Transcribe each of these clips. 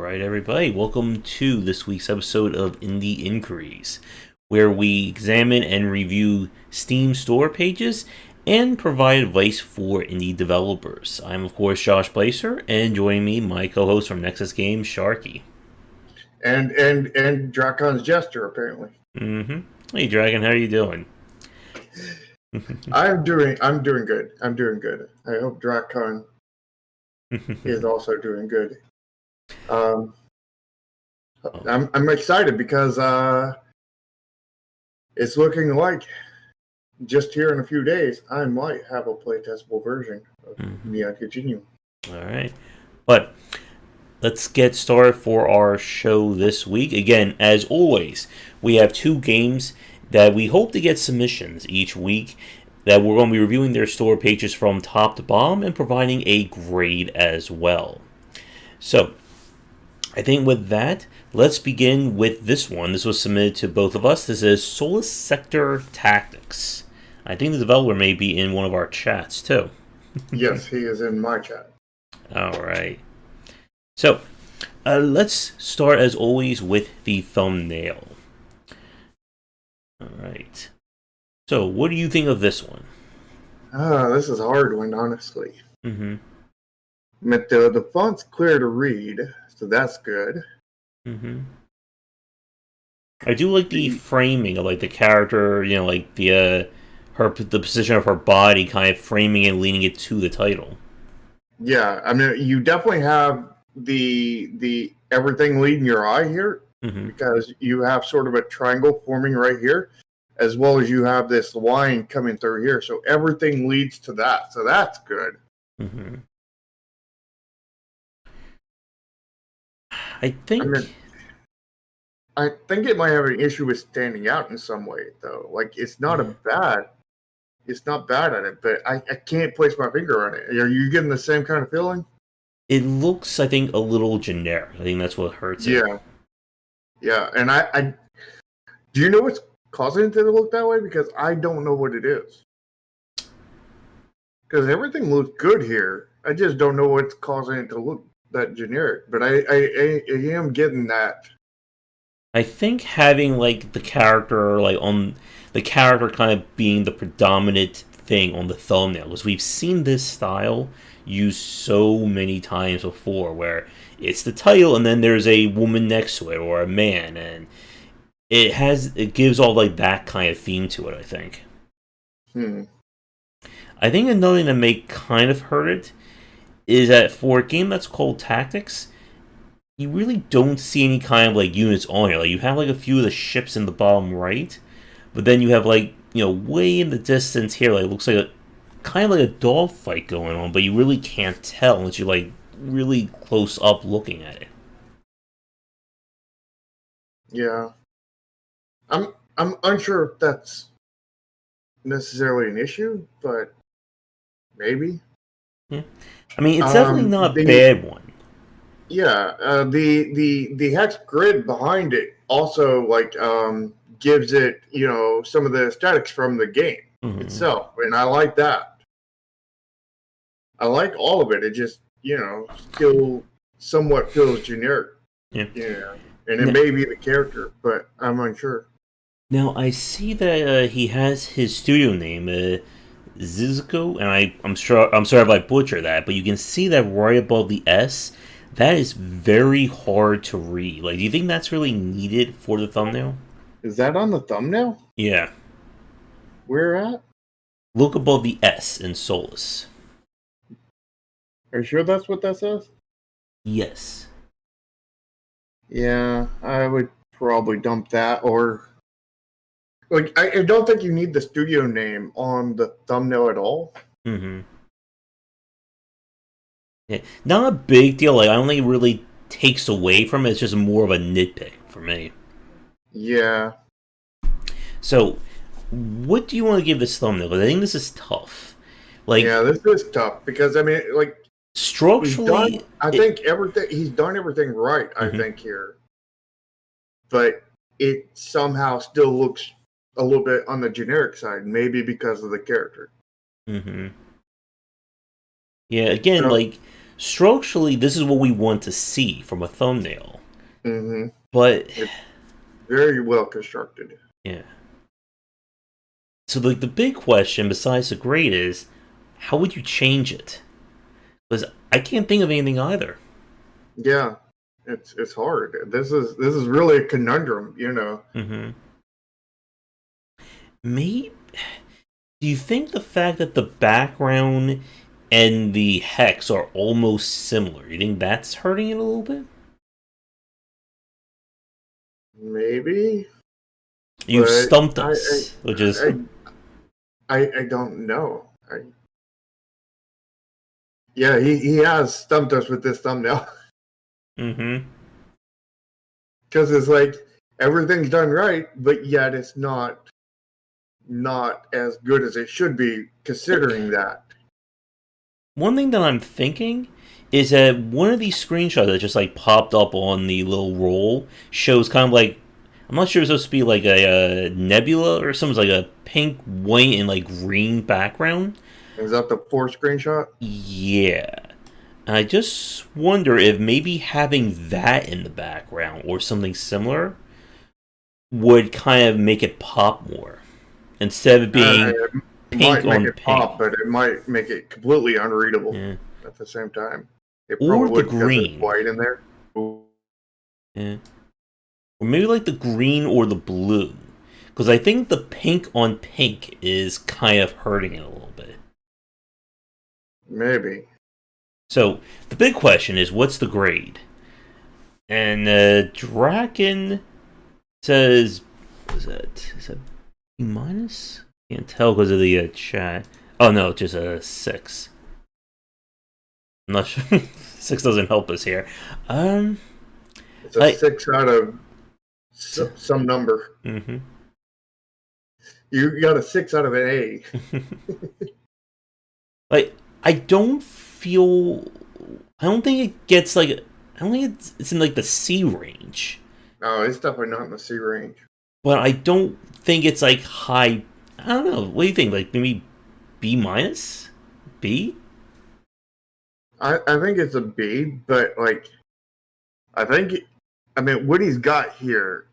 right, everybody. Welcome to this week's episode of Indie Inquiries, where we examine and review Steam store pages and provide advice for indie developers. I'm, of course, Josh Bycer, and joining me, my co-host from Nexus Games, Sharky. And Dracon's Jester, apparently. Hey, Dragon, how are you doing? I'm doing good. I'm doing good. I hope Dracon is also doing good. I'm excited because it's looking like just here in a few days I might have a playtestable version of Neon Continuum. All right, but let's get started for our show this week. Again, as always, we have two games that we hope to get submissions each week that we're going to be reviewing their store pages from top to bottom and providing a grade as well. So, I think with that, let's begin with this one. This was submitted to both of us. This is Solus Sector Tactics. I think the developer may be in one of our chats, too. Yes, he is in my chat. All right. So, let's start, as always, with the thumbnail. All right. So, what do you think of this one? This is a hard one, honestly. But the font's clear to read, so that's good. I do like the framing of like the character, like the position of her body, kind of framing and leaning it to the title. Yeah, I mean, you definitely have the everything leading your eye here, because you have sort of a triangle forming right here, as well as you have this line coming through here. So everything leads to that. So that's good. I think it might have an issue with standing out in some way, though. Like, it's not bad at it, but I can't place my finger on it. Are you getting the same kind of feeling? It looks, I think, a little generic. I think that's what hurts it. Yeah, and I do you know what's causing it to look that way? Because I don't know what it is. Because everything looks good here. I just don't know what's causing it to look that generic. But I am getting that. I think having like the character kind of being the predominant thing on the thumbnail, because we've seen this style used so many times before, where it's the title and then there's a woman next to it or a man, and it gives all like that kind of theme to it. I think. I think another thing that may kind of hurt it is that for a game that's called Tactics, you really don't see any kind of like units on here. Like, you have like a few of the ships in the bottom right, but then you have like, way in the distance here, like, it looks like a kind of like a dogfight going on, but you really can't tell unless you're like really close up looking at it. Yeah, I'm unsure if that's necessarily an issue, but maybe. Yeah, I mean, it's definitely not a bad one. Yeah, the hex grid behind it also like gives it some of the aesthetics from the game itself, and I like that. I like all of it. It just still somewhat feels generic. And it may be the character, but I'm unsure. Now I see that he has his studio name, Zizuko, and I'm sorry if I butcher that, but you can see that right above the S. That is very hard to read. Like, do you think that's really needed for the thumbnail? Is that on the thumbnail? Yeah. Where at? Look above the S in Solus. Are you sure that's what that says? Yes. Yeah, I would probably dump that, or like I don't think you need the studio name on the thumbnail at all. Yeah, not a big deal. Like, I don't think it really takes away from it. It's just more of a nitpick for me. Yeah. So, what do you want to give this thumbnail? Because I think this is tough. Like, yeah, this is tough because I mean, like, structurally, he's done everything right. I think here, but it somehow still looks a little bit on the generic side. Maybe because of the character. Yeah, again, like, structurally, this is what we want to see from a thumbnail. Mm-hmm. But It's very well constructed. yeah. So like the big question, besides the grade, is how would you change it? Because I can't think of anything either. Yeah, it's hard. This is really a conundrum, you know. Mm-hmm. Maybe. Do you think the fact that the background and the hex are almost similar, you think that's hurting it a little bit? Maybe, You've but stumped us, which is I don't know. Yeah, he has stumped us with this thumbnail mm-hmm. because it's like everything's done right, but yet it's not as good as it should be, considering that. One thing that I'm thinking is that one of these screenshots that just like popped up on the little roll shows kind of like, I'm not sure, it's supposed to be like a nebula or something, like a pink, white, and like green background. Is that the fourth screenshot? Yeah. And I just wonder if maybe having that in the background or something similar would kind of make it pop more instead of being It pink might make on it pink. pop, but it might make it completely unreadable Yeah. at the same time. It Or probably the would because green. it's white in there. Ooh. Yeah. Or maybe like the green or the blue. Because I think the pink on pink is kind of hurting it a little bit. Maybe. So the big question is, what's the grade? And Draken says, what is that? Is that B minus? Can't tell because of the chat. Oh no, just a 6. I'm not sure. 6 doesn't help us here. It's a 6 out of some number. Mm-hmm. You got a 6 out of an A. Like, I don't think it gets like, I don't think it's in like the C range. No, it's definitely not in the C range. But I don't think it's like high. I don't know. What do you think? Like maybe B minus? B? I think it's a B, but like, I mean, what he's got here,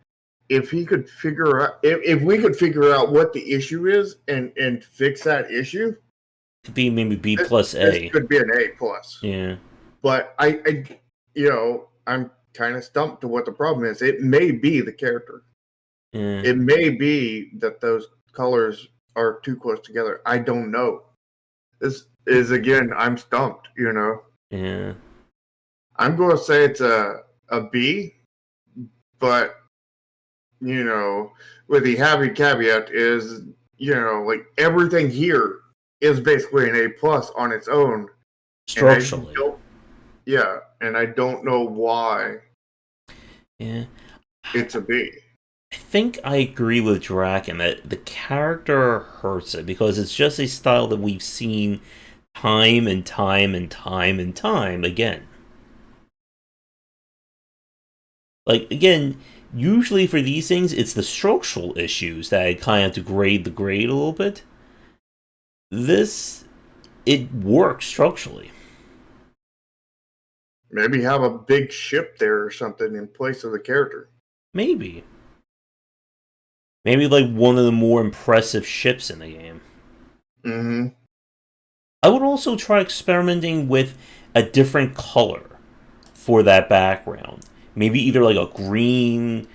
if he could figure out, if we could figure out what the issue is and fix that issue, Could be maybe B plus A. This could be an A plus. Yeah. But I'm kind of stumped to what the problem is. It may be the character. Yeah. It may be that those colors are too close together. I don't know. This is, again, I'm stumped, you know. Yeah. I'm going to say it's a B, but, you know, with the happy caveat is, you know, like everything here is basically an A plus on its own. Structurally. And I don't know why it's a B. I think I agree with Draken that the character hurts it because it's just a style that we've seen time and time and time and time again. Like, again, usually for these things, it's the structural issues that kind of degrade the grade a little bit. This, it works structurally. Maybe have a big ship there or something in place of the character. Maybe like one of the more impressive ships in the game. Mm-hmm. I would also try experimenting with a different color for that background. Maybe either like a green,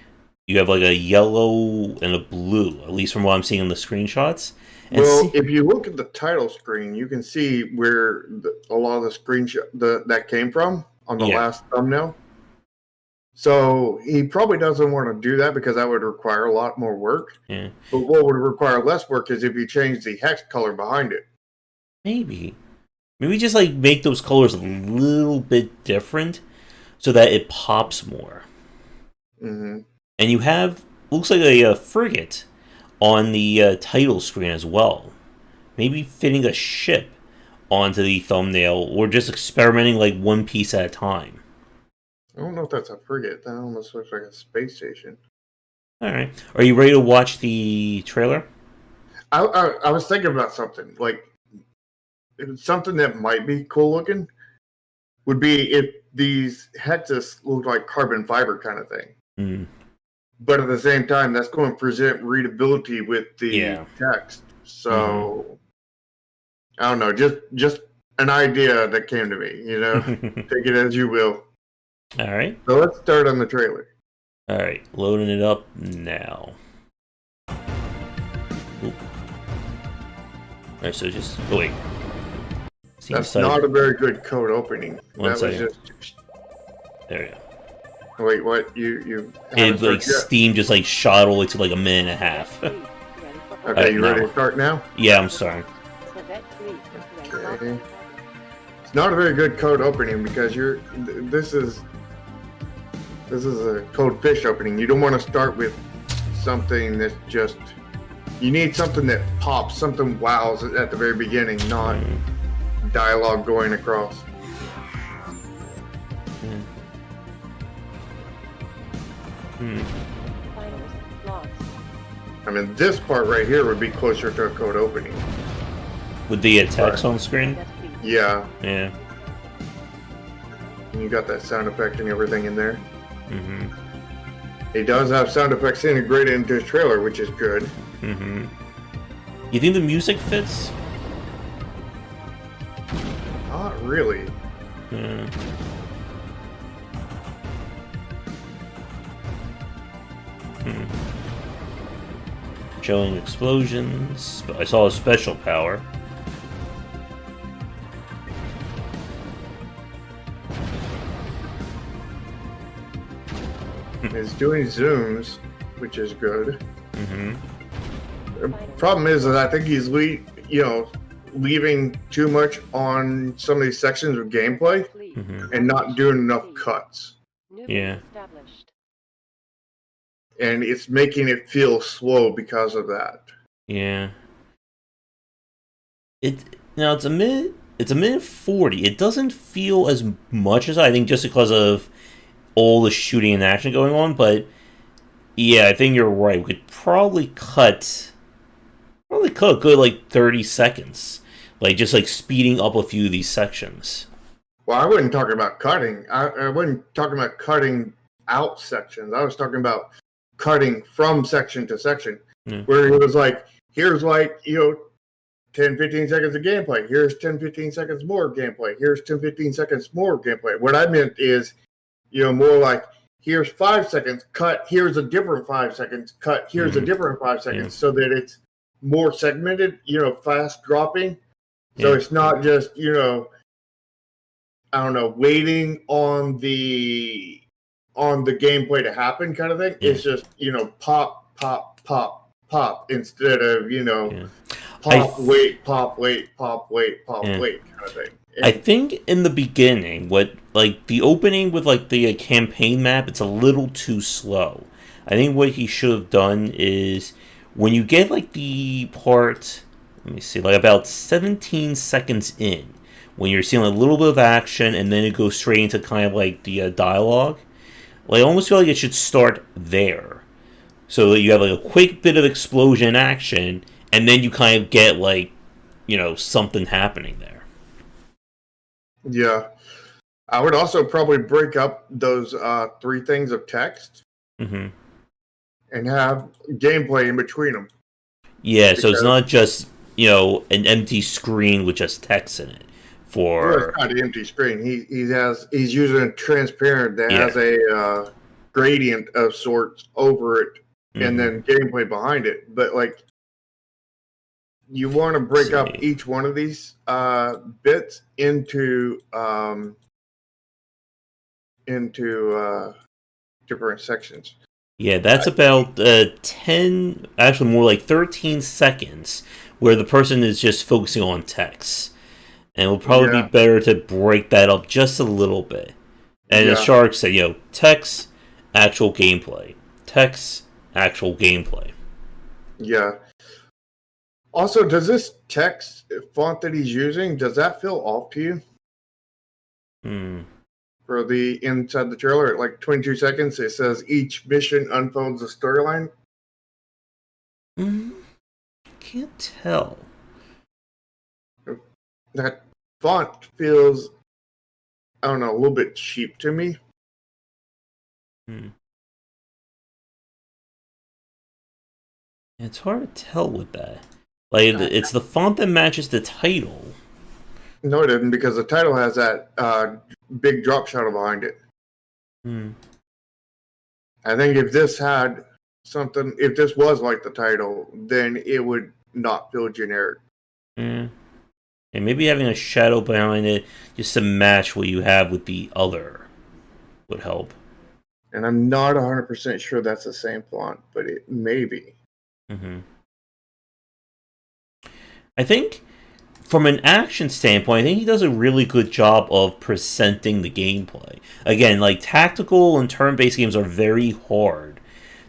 you have like a yellow and a blue, at least from what I'm seeing in the screenshots. Well, if you look at the title screen, you can see where a lot of the screenshot that came from on the last thumbnail. So he probably doesn't want to do that because that would require a lot more work. Yeah. But what would require less work is if you change the hex color behind it. Maybe just like make those colors a little bit different so that it pops more. Mm-hmm. And you have, looks like a frigate on the title screen as well. Maybe fitting a ship onto the thumbnail or just experimenting like one piece at a time. I don't know if that's a frigate. That almost looks like a space station. All right. Are you ready to watch the trailer? I was thinking about something. Like, something that might be cool looking. would be if these hexes look like carbon fiber kind of thing. Mm. But at the same time, that's going to present readability with the text. So, I don't know, just an idea that came to me, you know? Take it as you will. All right. So let's start on the trailer. All right, loading it up now. Oop. All right, so just wait. That's not a very good code opening. One second. Was just... There we go. Wait, what? You it like Steam just like shot all the way to like a minute and a half. Okay, you ready to start now? Yeah, I'm sorry. Okay. It's not a very good code opening because this is a code fish opening. You don't want to start with something that's just, you need something that pops, something wows at the very beginning, not dialogue going across. I mean, this part right here would be closer to a code opening. With the text on screen? Yeah. Yeah. And you got that sound effect and everything in there. Mm-hmm. He does have sound effects integrated into his trailer, which is good. Mm-hmm. You think the music fits? Not really. Yeah. Showing explosions. I saw a special power. It's doing zooms, which is good. Mm-hmm. The problem is that I think he's leaving too much on some of these sections of gameplay and not doing enough cuts. Yeah. And it's making it feel slow because of that. Yeah. It's a minute 40. It doesn't feel as much as I think just because of all the shooting and action going on, but yeah, I think you're right. We could probably cut a good like 30 seconds. Like just like speeding up a few of these sections. Well, I wasn't talking about cutting. I wasn't talking about cutting out sections. I was talking about cutting from section to section. Where it was like, here's like, 10, 15 seconds of gameplay. Here's 10, 15 seconds more gameplay. Here's 10, 15 seconds more gameplay. What I meant is, more like, here's 5 seconds, cut, here's a different 5 seconds, cut, here's a different 5 seconds, so that it's more segmented, fast dropping. So it's not just, I don't know, waiting on the gameplay to happen kind of thing. It's just, pop, pop, pop, pop, instead of, pop, wait, pop, wait, pop, wait, pop, wait kind of thing. I think in the beginning, the opening with the campaign map, it's a little too slow. I think what he should have done is when you get the part, let me see, about 17 seconds in, when you're seeing a little bit of action and then it goes straight into kind of the dialogue. I almost feel like it should start there, so that you have a quick bit of explosion action, and then you kind of get something happening there. Yeah, I would also probably break up those 3 things of text and have gameplay in between them. Yeah, so it's not just an empty screen with just text in it. Well, it's not an empty screen. He's using a transparent that has a gradient of sorts over it, and then gameplay behind it. But you want to break up each one of these bits into different sections. Yeah, that's about 10, actually more like 13 seconds, where the person is just focusing on text. And it will probably be better to break that up just a little bit. And as Shark said, text, actual gameplay. Text, actual gameplay. Yeah. Also, does this text font that he's using, does that feel off to you? For the inside the trailer, at 22 seconds, it says each mission unfolds a storyline. Can't tell. That font feels I don't know, a little bit cheap to me. It's hard to tell with that. Like, it's the font that matches the title. No, it didn't, because the title has that big drop shadow behind it. I think if this had something, if this was like the title, then it would not feel generic. And maybe having a shadow behind it just to match what you have with the other would help. And I'm not 100% sure that's the same font, but it may be. I think from an action standpoint, I think he does a really good job of presenting the gameplay. Again, like, tactical and turn-based games are very hard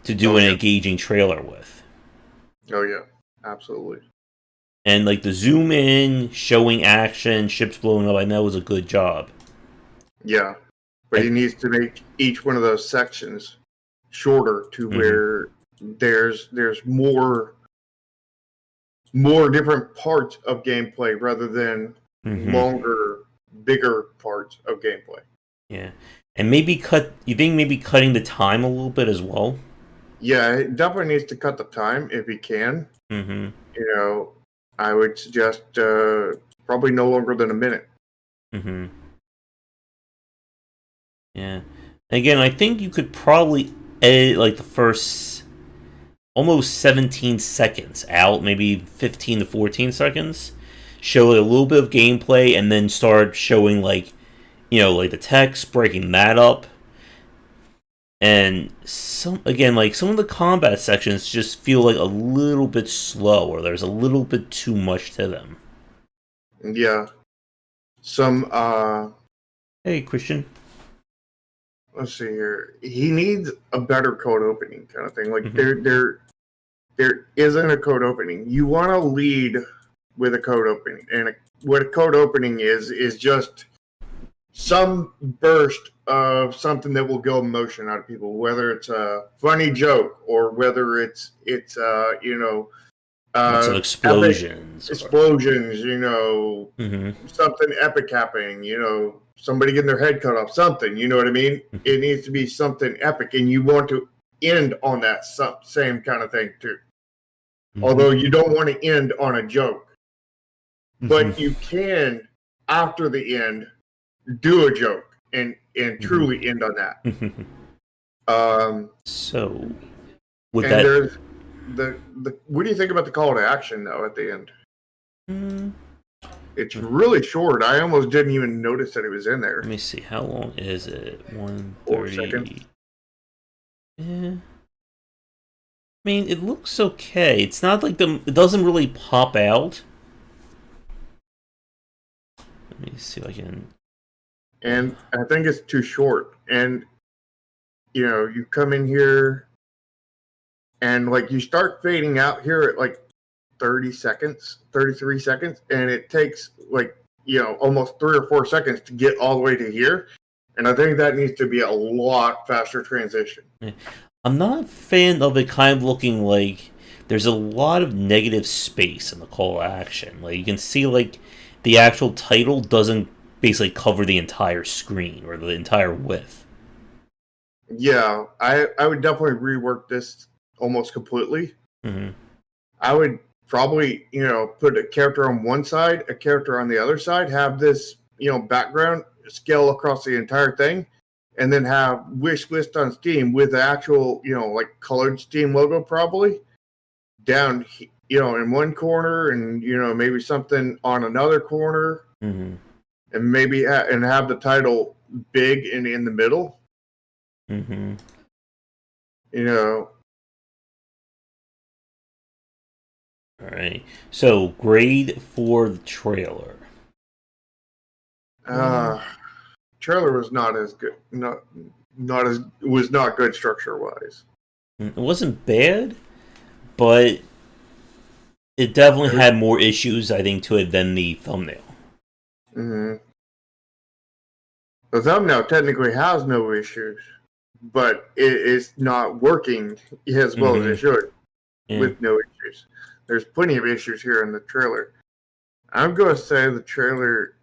to do an engaging trailer with. Oh, yeah. Absolutely. And, like, the zoom in, showing action, ships blowing up, I know was a good job. Yeah. But he needs to make each one of those sections shorter to where there's more different parts of gameplay rather than longer, bigger parts of gameplay. Yeah. And maybe cutting the time a little bit as well? Yeah, it definitely needs to cut the time if he can. You know, I would suggest probably no longer than a minute. Yeah. Again, I think you could probably edit like the first almost 17 seconds out, maybe 15 to 14 seconds, show a little bit of gameplay, and then start showing like the text, breaking that up. And some of the combat sections just feel like a little bit slow, or there's a little bit too much to them. Yeah. Hey, Christian. Let's see here. He needs a better code opening kind of thing. Like there isn't a code opening. You want to lead with a code opening, and what a code opening is just some burst of something that will go emotion out of people, whether it's a funny joke or whether it's Lots of explosions. Explosions, something epic happening, somebody getting their head cut off, something, you know what I mean? It needs to be something epic, and you want to end on that same kind of thing too. Although you don't want to end on a joke. But you can, after the end, do a joke and truly end on that. So, with that, there's the what do you think about the call to action though at the end? It's really short. I almost didn't even notice that it was in there. Let me see. How long is it? 1:30. 4 seconds. Yeah. I mean, it looks okay. It's not like it doesn't really pop out. Let me see if I can. And I think it's too short. And you come in here and like you start fading out here at like 30 seconds, 33 seconds, and it takes like almost 3 or 4 seconds to get all the way to here. And I think that needs to be a lot faster transition. I'm not a fan of it kind of looking like there's a lot of negative space in the call to action. Like you can see like the actual title doesn't basically cover the entire screen or the entire width. Yeah, I would definitely rework this almost completely. I would probably, put a character on one side, a character on the other side, have this, background scale across the entire thing, and then have wish list on Steam with the actual, like colored Steam logo probably down, in one corner, and, maybe something on another corner, and maybe and have the title big and in the middle. All right. So, grade for the trailer. Trailer was not as good. Was not good structure wise. It wasn't bad, but it definitely had more issues, I think, to it than the thumbnail. The thumbnail technically has no issues, but it is not working as well as it should with no issues. There's plenty of issues here in the trailer. I'm going to say the trailer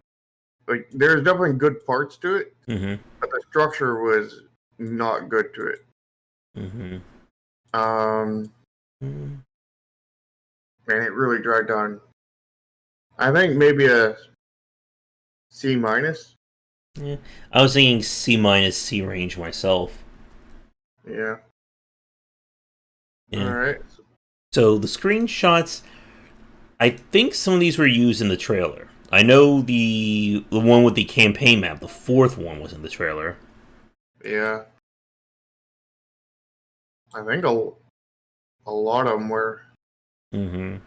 like there's definitely good parts to it, Mm-hmm. but the structure was not good to it. Mm-hmm. Um, Mm-hmm. and it really dragged on. I think maybe a C minus. Yeah. I was thinking C minus C range myself. Yeah. All Yeah. right. So the screenshots, I think some of these were used in the trailer. I know the one with the campaign map, the fourth one, was in the trailer. Yeah. I think a lot of them were. Mm-hmm.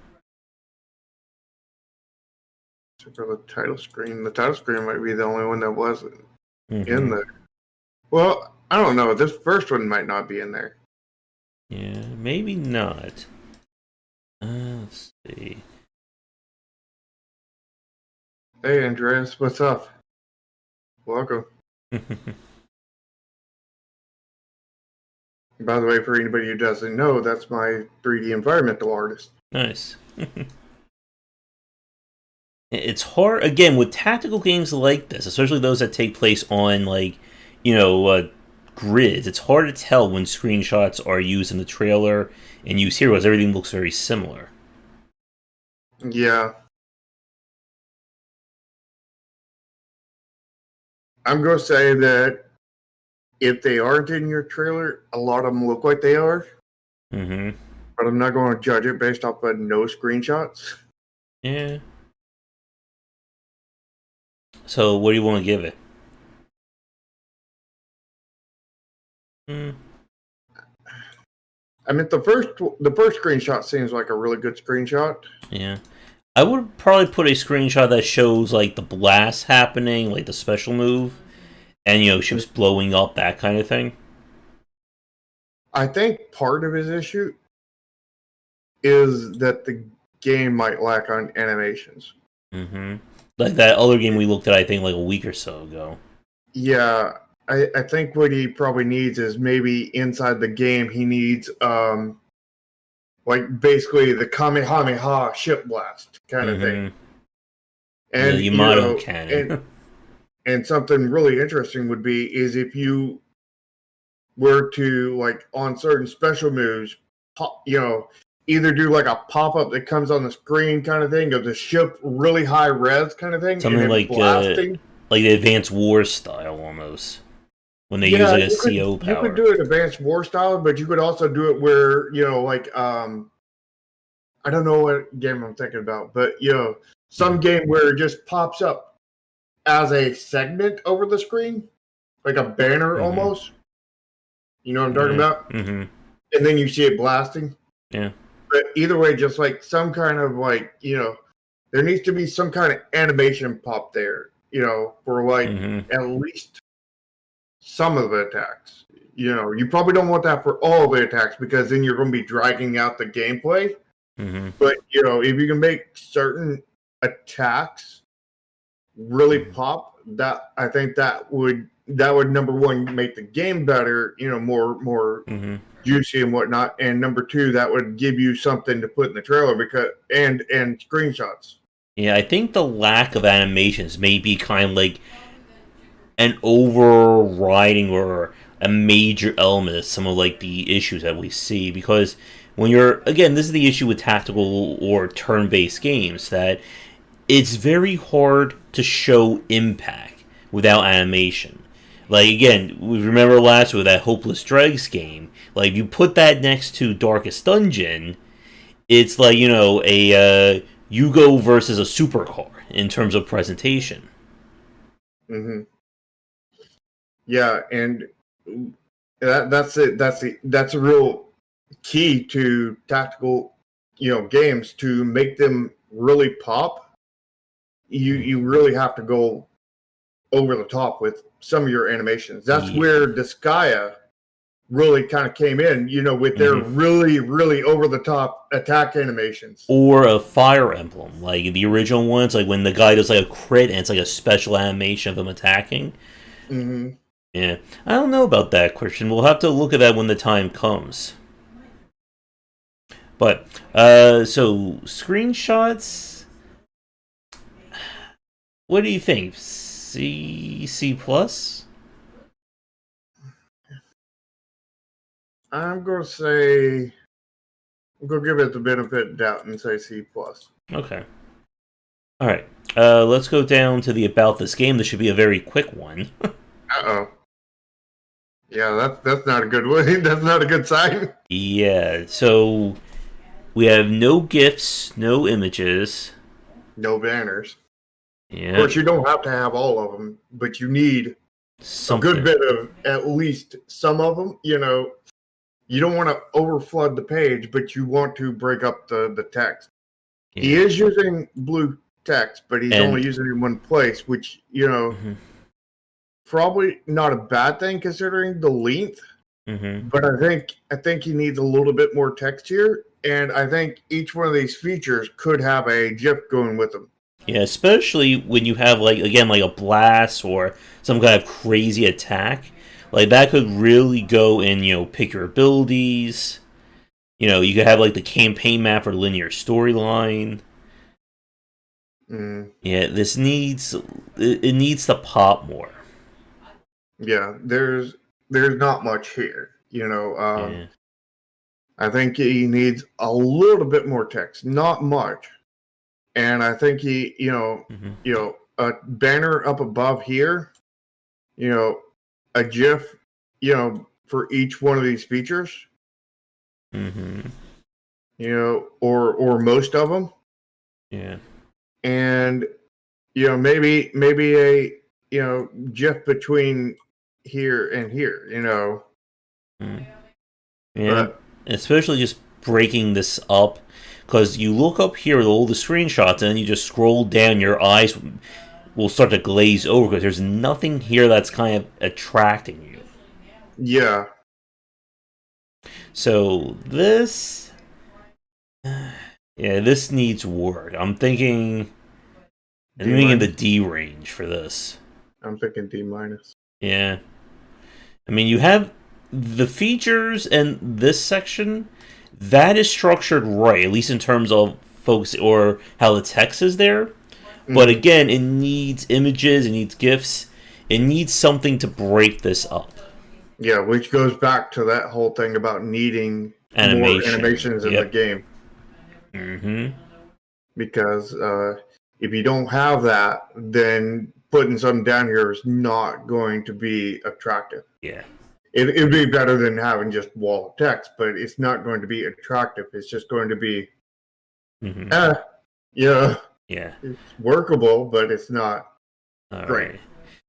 Except for the title screen. The title screen might be the only one that wasn't in Mm-hmm. there. Well, I don't know. This first one might not be in there. Yeah, maybe not. Let's see. Hey, Andreas, what's up? Welcome. By the way, for anybody who doesn't know, that's my 3D environmental artist. Nice. It's hard again with tactical games like this, especially those that take place on grids. It's hard to tell when screenshots are used in the trailer and used here because everything looks very similar. Yeah. I'm going to say that if they aren't in your trailer, a lot of them look like they are. Mm-hmm. But I'm not going to judge it based off of no screenshots. Yeah. So, what do you want to give it? Mm, I mean, the first screenshot seems like a really good screenshot. yeah. I would probably put a screenshot that shows like the blast happening, like the special move, and ships blowing up, that kind of thing. I think part of his issue is that the game might lack on animations. Mm-hmm. Like that other game we looked at, I think, like a week or so ago. Yeah, I think what he probably needs is maybe inside the game he needs like basically the Kamehameha ship blast kind of thing. Mm-hmm. The And Yamato and cannon. and something really interesting would be is if you were to like on certain special moves, either do like a pop up that comes on the screen kind of thing of the ship really high res kind of thing, and Something then blasting. like the Advanced Wars style almost. When they use Yeah, like a you could CO you could power. do it advanced war style, but you could also do it where like I don't know what game I'm thinking about, but some game where it just pops up as a segment over the screen, like a banner Mm-hmm. almost. You know what I'm talking Yeah. about? Mm-hmm. And then you see it blasting. Yeah. But either way, just like some kind of like there needs to be some kind of animation pop there, for like Mm-hmm. at least some of the attacks. You probably don't want that for all the attacks because then you're going to be dragging out the gameplay. Mm-hmm. But if you can make certain attacks really pop, that I think that would number one make the game better, more Mm-hmm. juicy and whatnot, and number two, that would give you something to put in the trailer because and screenshots. Yeah, I think the lack of animations may be kind of like an overriding or a major element of some of like the issues that we see, because when you're, again, this is the issue with tactical or turn-based games, that it's very hard to show impact without animation. Like, again, we remember last with that Hopeless Dregs game. Like, if you put that next to Darkest Dungeon, it's like, a Yugo versus a supercar in terms of presentation. Mm-hmm. Yeah, and that's it. That's a real key to tactical, games to make them really pop. You really have to go over the top with some of your animations. That's Yeah. where Disgaea really kind of came in, with their Mm-hmm. really, really over the top attack animations. Or a Fire Emblem, like the original ones, like when the guy does like a crit and it's like a special animation of him attacking. Mm-hmm. Yeah, I don't know about that, Christian. We'll have to look at that when the time comes. But so screenshots. What do you think? C plus? I'm going to say, I'm going to give it the benefit of doubt and say C plus. Okay. All right. Let's go down to the about this game. This should be a very quick one. Uh-oh. Yeah, that's not a good one. That's not a good sign. Yeah. So we have no GIFs, no images. No banners. Yeah. Of course, you don't have to have all of them, but you need Something. a good bit of at least some of them. You know, you don't want to overflood the page, but you want to break up the text. Yeah. He is using blue text, but he's only using it in one place, which, you know, probably not a bad thing considering the length. But I think he needs a little bit more text here, and I think each one of these features could have a GIF going with them. Yeah, especially when you have, like, again, like a blast or some kind of crazy attack. Like, that could really go in, you know, pick your abilities. You know, you could have, like, the campaign map or linear storyline. Yeah, this needs... It needs to pop more. Yeah, there's not much here. You know, I think he needs a little bit more text. Not much. And I think he, you know, a banner up above here, you know, a GIF, you know, for each one of these features, you know, or most of them, and you know, maybe a GIF between here and here, you know, but, especially just breaking this up. Because you look up here at all the screenshots, and then you just scroll down, your eyes will start to glaze over because there's nothing here that's kind of attracting you. Yeah. So this... Yeah, this needs work. I'm thinking in the D range for this. I'm thinking D minus. Yeah. I mean, you have the features and this section... That is structured right, at least in terms of focus or how the text is there. But again, it needs images, it needs GIFs, it needs something to break this up. Yeah, which goes back to that whole thing about needing more animations in the game. Because if you don't have that, then putting something down here is not going to be attractive. Yeah. It'd be better than having just wall of text, but it's not going to be attractive. It's just going to be, yeah, it's workable, but it's not great. Right.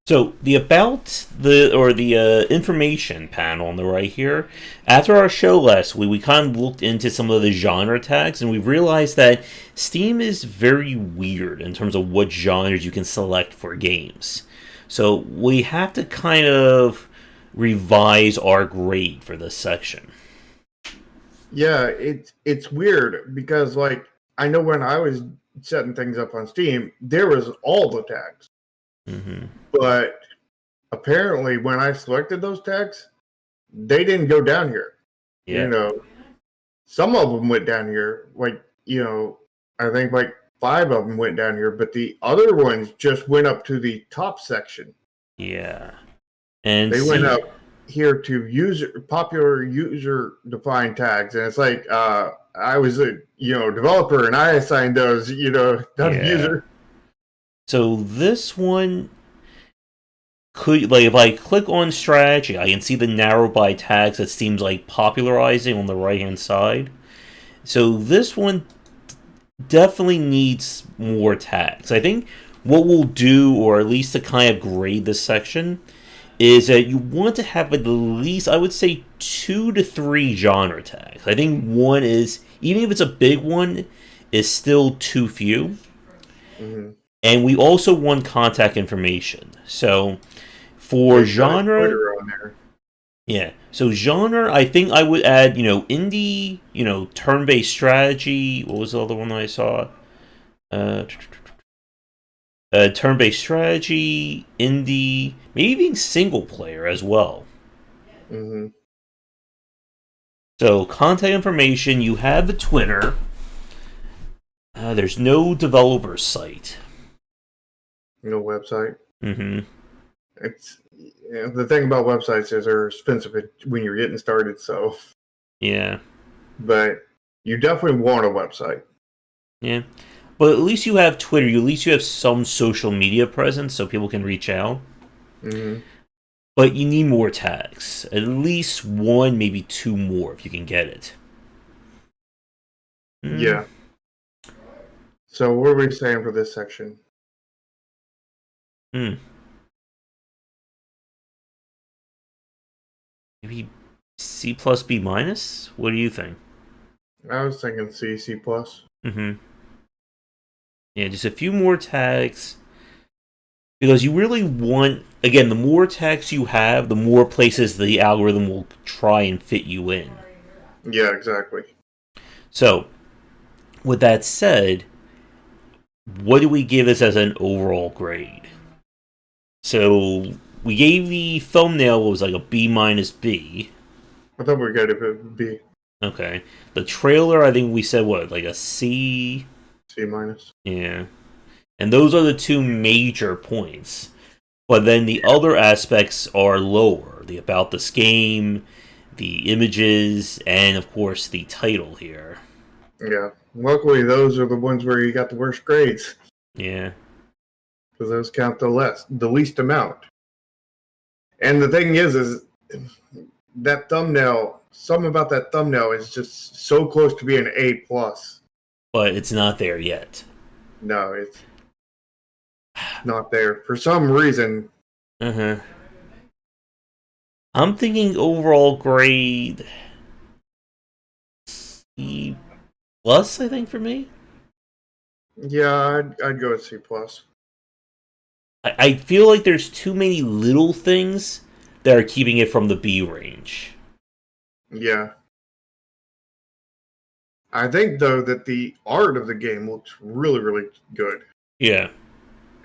So the about the information panel on the right here. After our show last week, we kind of looked into some of the genre tags, and we realized that Steam is very weird in terms of what genres you can select for games. So we have to kind of revise our grade for this section. Yeah, it's weird because, like, I know when I was setting things up on Steam, there was all the tags. But apparently when I selected those tags, they didn't go down here. You know, some of them went down here, like, you know, I think like 5 of them went down here, but the other ones just went up to the top section. Yeah. And they went up here to popular user defined tags, and it's like I was a developer and I assigned those, not a user. So this one could, like, if I click on strategy, I can see the narrow by tags that seems like popularizing on the right hand side. So this one definitely needs more tags. I think what we'll do, or at least to kind of grade this section, is that you want to have at least, I would say, 2 to 3 genre tags. I think one is, even if it's a big one, is still too few. And we also want contact information. So for genre, so genre, I think I would add, indie, turn-based strategy. What was the other one that I saw? Turn-based strategy, indie, maybe even single player as well. So contact information, you have the Twitter. There's no developer site. No website. Mm-hmm. It's the thing about websites is they're expensive when you're getting started. So Yeah. but you definitely want a website. Yeah. But at least you have Twitter. At least you have some social media presence so people can reach out. Mm-hmm. But you need more tags. At least one, maybe two more if you can get it. Mm. Yeah. So what are we saying for this section? Hmm. Maybe C plus B minus? What do you think? I was thinking C plus. Mm-hmm. Yeah, just a few more tags. Because you really want, again, the more tags you have, the more places the algorithm will try and fit you in. Yeah, exactly. So, with that said, what do we give this as an overall grade? So, we gave the thumbnail what was like a B minus B. I thought we were going to be Okay. The trailer, I think we said what, like a C? C minus. Yeah. And those are the two major points. But then the other aspects are lower. The about this game, the images, and of course the title here. Yeah. Luckily, those are the ones where you got the worst grades Yeah. because those count the least amount. And the thing is that thumbnail. Something about that thumbnail is just so close to being A plus. But it's not there yet. No, it's not there for some reason. Uh-huh. I'm thinking overall grade C plus, I think, for me. Yeah, I'd go with C plus. I feel like there's too many little things that are keeping it from the B range. Yeah. I think though that the art of the game looks really, really good, Yeah.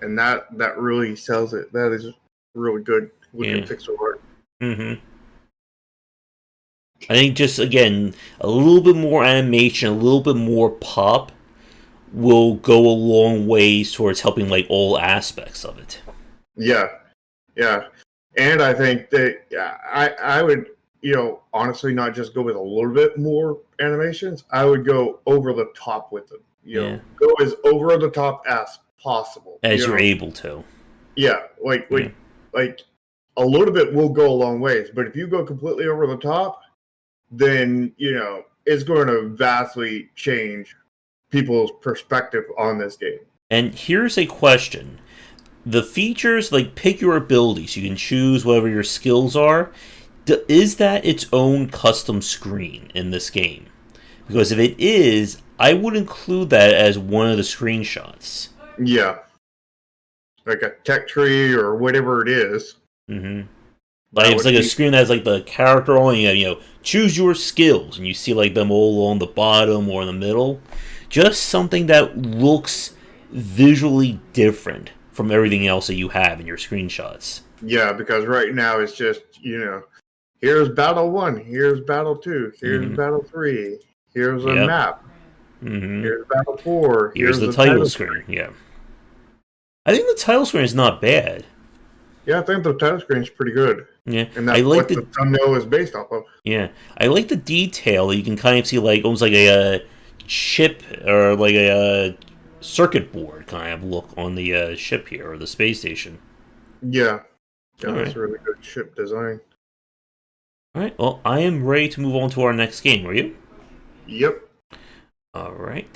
and that really sells it. That is really good looking Yeah. pixel art. Mm-hmm. I think just, again, a little bit more animation, a little bit more pop will go a long ways towards helping, like, all aspects of it. Yeah, yeah, and I think that I would honestly not just go with a little bit more animations. I would go over the top with them. Yeah. Go as over the top as possible. As you're able to. Yeah, like a little bit will go a long ways, but if you go completely over the top, then it's going to vastly change people's perspective on this game. And here's a question. The features, like, pick your abilities. You can choose whatever your skills are. Is that its own custom screen in this game? Because if it is, I would include that as one of the screenshots. Yeah, like a tech tree or whatever it is. Mm-hmm. Like, it's like a screen that has, like, the character on it, choose your skills, and you see, like, them all along the bottom or in the middle. Just something that looks visually different from everything else that you have in your screenshots. Yeah, because right now it's just, here's battle 1, here's battle 2, here's battle 3, here's a map, here's battle 4, here's the title screen. Yeah. I think the title screen is not bad. Yeah, I think the title screen is pretty good. Yeah, and that's what the thumbnail is based off of. Yeah, I like the detail that you can kind of see, like almost like a chip or like a circuit board kind of look on the ship here or the space station. Yeah, that's really good ship design. All right, well, I am ready to move on to our next game. Are you? Yep. All right.